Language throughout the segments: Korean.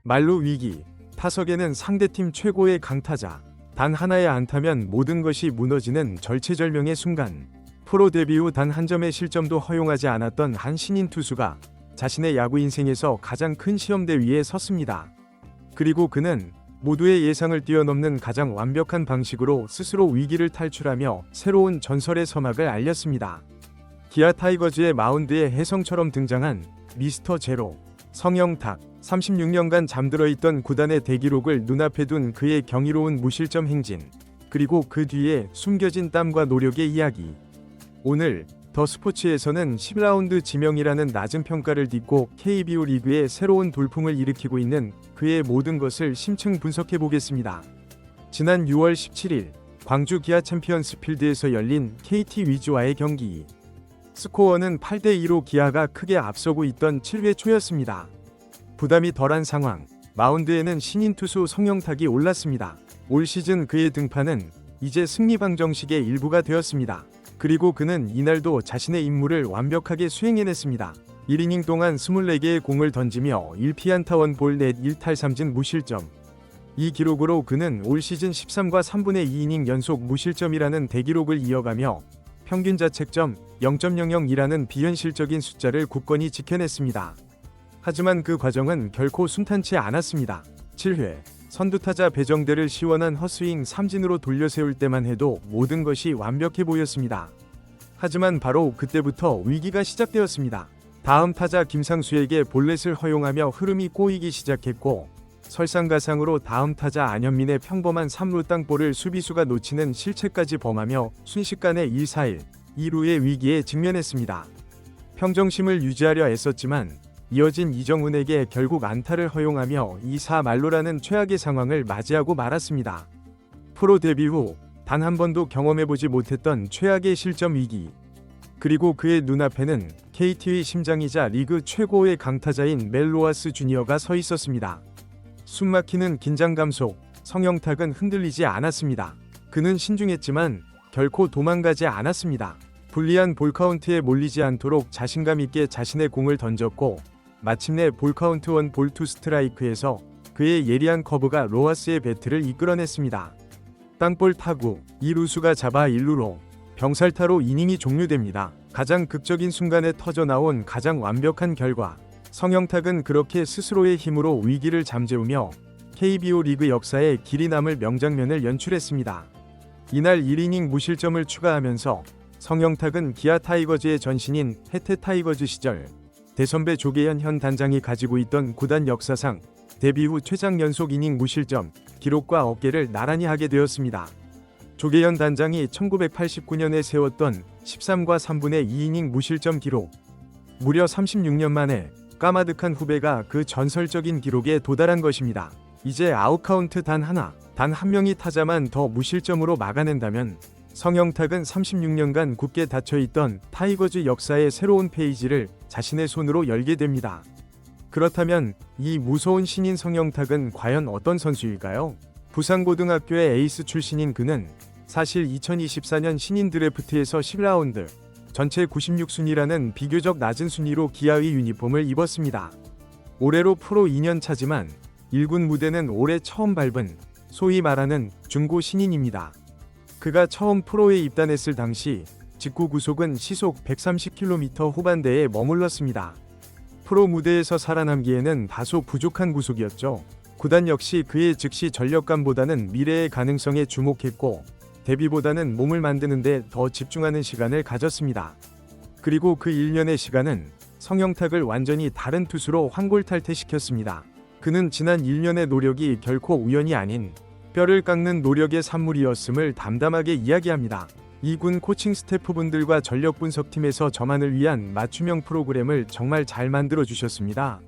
말로 위기, 타석에는 상대팀 최고의 강타자. 단 하나의 안타면 모든 것이 무너지는 절체절명의 순간. 프로 데뷔 후 단 한 점의 실점도 허용하지 않았던 한 신인 투수가 자신의 야구 인생에서 가장 큰 시험대 위에 섰습니다. 그리고 그는 모두의 예상을 뛰어넘는 가장 완벽한 방식으로 스스로 위기를 탈출하며 새로운 전설의 서막을 알렸습니다. 기아 타이거즈의 마운드에 혜성처럼 등장한 미스터 제로, 성영탁. 36년간 잠들어 있던 구단의 대기록을 눈앞에 둔 그의 경이로운 무실점 행진, 그리고 그 뒤에 숨겨진 땀과 노력의 이야기. 오늘 더 스포츠에서는 10라운드 지명이라는 낮은 평가를 딛고 KBO 리그의 새로운 돌풍을 일으키고 있는 그의 모든 것을 심층 분석해 보겠습니다. 지난 6월 17일 광주 기아 챔피언스 필드에서 열린 KT 위즈와의 경기. 스코어는 8대2로 기아가 크게 앞서고 있던 7회 초였습니다. 부담이 덜한 상황, 마운드에는 신인 투수 성영탁이 올랐습니다. 올 시즌 그의 등판은 이제 승리 방정식의 일부가 되었습니다. 그리고 그는 이날도 자신의 임무를 완벽하게 수행해냈습니다. 1이닝 동안 24개의 공을 던지며 1피안타 1볼 넷 1탈3진 무실점. 이 기록으로 그는 올 시즌 13과 3분의 2이닝 연속 무실점이라는 대기록을 이어가며 평균 자책점 0.00이라는 비현실적인 숫자를 굳건히 지켜냈습니다. 하지만 그 과정은 결코 순탄치 않았습니다. 7회 선두타자 배정대를 시원한 헛스윙 삼진으로 돌려세울 때만 해도 모든 것이 완벽해 보였습니다. 하지만 바로 그때부터 위기가 시작되었습니다. 다음 타자 김상수에게 볼넷을 허용하며 흐름이 꼬이기 시작했고, 설상가상으로 다음 타자 안현민의 평범한 3루 땅볼을 수비수가 놓치는 실책까지 범하며 순식간에 1-4-1, 2루의 위기에 직면했습니다. 평정심을 유지하려 애썼지만 이어진 이정훈에게 결국 안타를 허용하며 2-4 말로라는 최악의 상황을 맞이하고 말았습니다. 프로 데뷔 후 단 한 번도 경험해보지 못했던 최악의 실점 위기. 그리고 그의 눈앞에는 KT의 심장이자 리그 최고의 강타자인 멜 로하스 주니어가 서 있었습니다. 숨막히는 긴장감 속 성영탁은 흔들리지 않았습니다. 그는 신중했지만 결코 도망가지 않았습니다. 불리한 볼카운트에 몰리지 않도록 자신감 있게 자신의 공을 던졌고, 마침내 볼카운트 1볼 2 스트라이크에서 그의 예리한 커브가 로하스의 배트를 이끌어냈습니다. 땅볼 타구, 2루수가 잡아 1루로 병살타로 이닝이 종료됩니다. 가장 극적인 순간에 터져나온 가장 완벽한 결과. 성영탁은 그렇게 스스로의 힘으로 위기를 잠재우며 KBO 리그 역사에 길이 남을 명장면을 연출했습니다. 이날 1이닝 무실점을 추가하면서 성영탁은 기아 타이거즈의 전신인 해태 타이거즈 시절 대선배 조계현 현 단장이 가지고 있던 구단 역사상 데뷔 후 최장 연속 이닝 무실점 기록과 어깨를 나란히 하게 되었습니다. 조계현 단장이 1989년에 세웠던 13과 3분의 2이닝 무실점 기록. 무려 36년 만에 까마득한 후배가 그 전설적인 기록에 도달한 것입니다. 이제 아웃카운트 단 한 명이 타자만 더 무실점으로 막아낸다면 성영탁은 36년간 굳게 닫혀있던 타이거즈 역사의 새로운 페이지를 자신의 손으로 열게 됩니다. 그렇다면 이 무서운 신인 성영탁은 과연 어떤 선수일까요? 부산고등학교의 에이스 출신인 그는 사실 2024년 신인 드래프트에서 10라운드, 전체 96순위라는 비교적 낮은 순위로 기아의 유니폼을 입었습니다. 올해로 프로 2년 차지만 1군 무대는 올해 처음 밟은 소위 말하는 중고 신인입니다. 그가 처음 프로에 입단했을 당시 직구 구속은 시속 130km 후반대에 머물렀습니다. 프로 무대에서 살아남기에는 다소 부족한 구속이었죠. 구단 역시 그의 즉시 전력감보다는 미래의 가능성에 주목했고, 데뷔보다는 몸을 만드는 데 더 집중하는 시간을 가졌습니다. 그리고 그 1년의 시간은 성영탁을 완전히 다른 투수로 환골탈퇴시켰습니다. 그는 지난 1년의 노력이 결코 우연이 아닌 뼈를 깎는 노력의 산물이었음을 담담하게 이야기합니다. 2군 코칭 스태프분들과 전력 분석팀에서 저만을 위한 맞춤형 프로그램을 정말 잘 만들어 주셨습니다.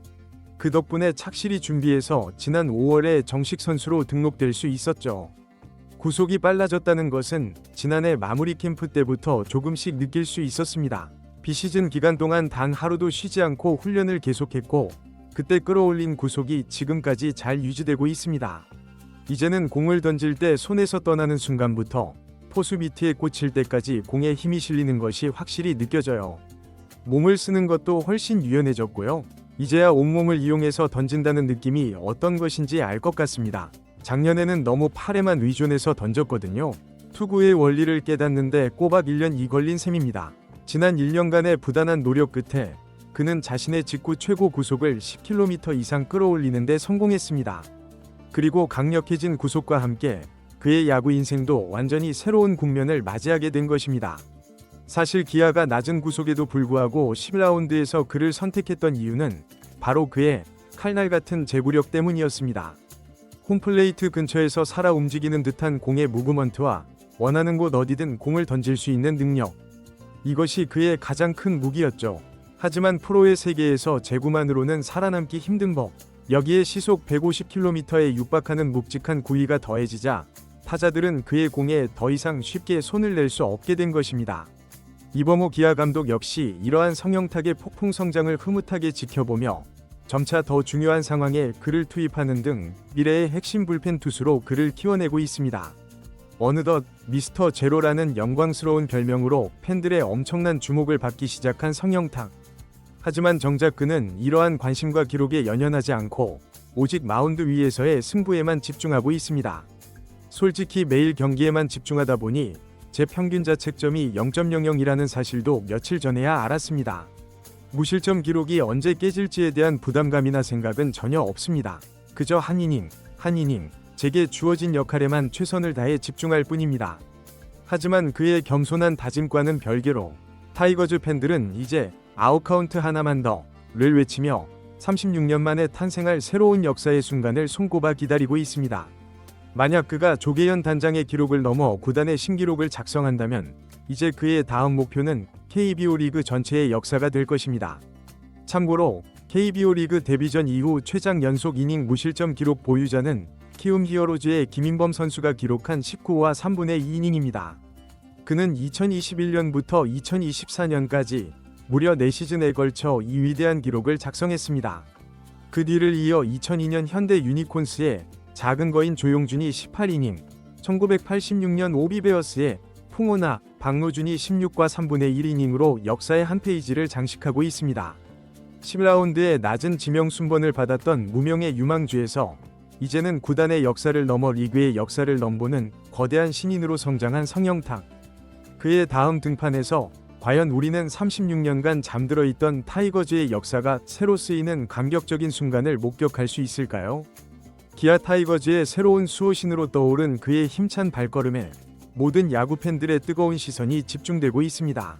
그 덕분에 착실히 준비해서 지난 5월에 정식 선수로 등록될 수 있었죠. 구속이 빨라졌다는 것은 지난해 마무리 캠프 때부터 조금씩 느낄 수 있었습니다. 비시즌 기간 동안 단 하루도 쉬지 않고 훈련을 계속했고, 그때 끌어올린 구속이 지금까지 잘 유지되고 있습니다. 이제는 공을 던질 때 손에서 떠나는 순간부터 포수 미트에 꽂힐 때까지 공에 힘이 실리는 것이 확실히 느껴져요. 몸을 쓰는 것도 훨씬 유연해졌고요. 이제야 온몸을 이용해서 던진다는 느낌이 어떤 것인지 알 것 같습니다. 작년에는 너무 팔에만 의존해서 던졌거든요. 투구의 원리를 깨닫는데 꼬박 1년이 걸린 셈입니다. 지난 1년간의 부단한 노력 끝에 그는 자신의 직구 최고 구속을 10km 이상 끌어올리는 데 성공했습니다. 그리고 강력해진 구속과 함께 그의 야구 인생도 완전히 새로운 국면을 맞이하게 된 것입니다. 사실 기아가 낮은 구속에도 불구하고 10라운드에서 그를 선택했던 이유는 바로 그의 칼날 같은 제구력 때문이었습니다. 홈플레이트 근처에서 살아 움직이는 듯한 공의 무브먼트와 원하는 곳 어디든 공을 던질 수 있는 능력. 이것이 그의 가장 큰 무기였죠. 하지만 프로의 세계에서 제구만으로는 살아남기 힘든 법. 여기에 시속 150km에 육박하는 묵직한 구위가 더해지자 타자들은 그의 공에 더 이상 쉽게 손을 낼 수 없게 된 것입니다. 이범호 기아 감독 역시 이러한 성형탁의 폭풍 성장을 흐뭇하게 지켜보며 점차 더 중요한 상황에 그를 투입하는 등 미래의 핵심 불펜 투수로 그를 키워내고 있습니다. 어느덧 미스터 제로라는 영광스러운 별명으로 팬들의 엄청난 주목을 받기 시작한 성형탁. 하지만 정작 그는 이러한 관심과 기록에 연연하지 않고 오직 마운드 위에서의 승부에만 집중하고 있습니다. 솔직히 매일 경기에만 집중하다 보니 제 평균 자책점이 0.00이라는 사실도 며칠 전에야 알았습니다. 무실점 기록이 언제 깨질지에 대한 부담감이나 생각은 전혀 없습니다. 그저 한 이닝, 제게 주어진 역할에만 최선을 다해 집중할 뿐입니다. 하지만 그의 겸손한 다짐과는 별개로 타이거즈 팬들은 이제 아웃카운트 하나만 더를 외치며 36년 만에 탄생할 새로운 역사의 순간을 손꼽아 기다리고 있습니다. 만약 그가 조계현 단장의 기록을 넘어 구단의 신기록을 작성한다면 이제 그의 다음 목표는 KBO 리그 전체의 역사가 될 것입니다. 참고로 KBO 리그 데뷔전 이후 최장 연속 이닝 무실점 기록 보유자는 키움 히어로즈의 김인범 선수가 기록한 19와 3분의 2이닝입니다. 그는 2021년부터 2024년까지 무려 4시즌에 걸쳐 이 위대한 기록을 작성했습니다. 그 뒤를 이어 2002년 현대 유니콘스의 작은 거인 조용준이 18이닝, 1986년 오비베어스의 풍호나 박노준이 16과 3분의 1이닝으로 역사의 한 페이지를 장식하고 있습니다. 10라운드에 낮은 지명 순번을 받았던 무명의 유망주에서 이제는 구단의 역사를 넘어 리그의 역사를 넘보는 거대한 신인으로 성장한 성형탁. 그의 다음 등판에서 과연 우리는 36년간 잠들어 있던 타이거즈의 역사가 새로 쓰이는 감격적인 순간을 목격할 수 있을까요? 기아 타이거즈의 새로운 수호신으로 떠오른 그의 힘찬 발걸음에 모든 야구 팬들의 뜨거운 시선이 집중되고 있습니다.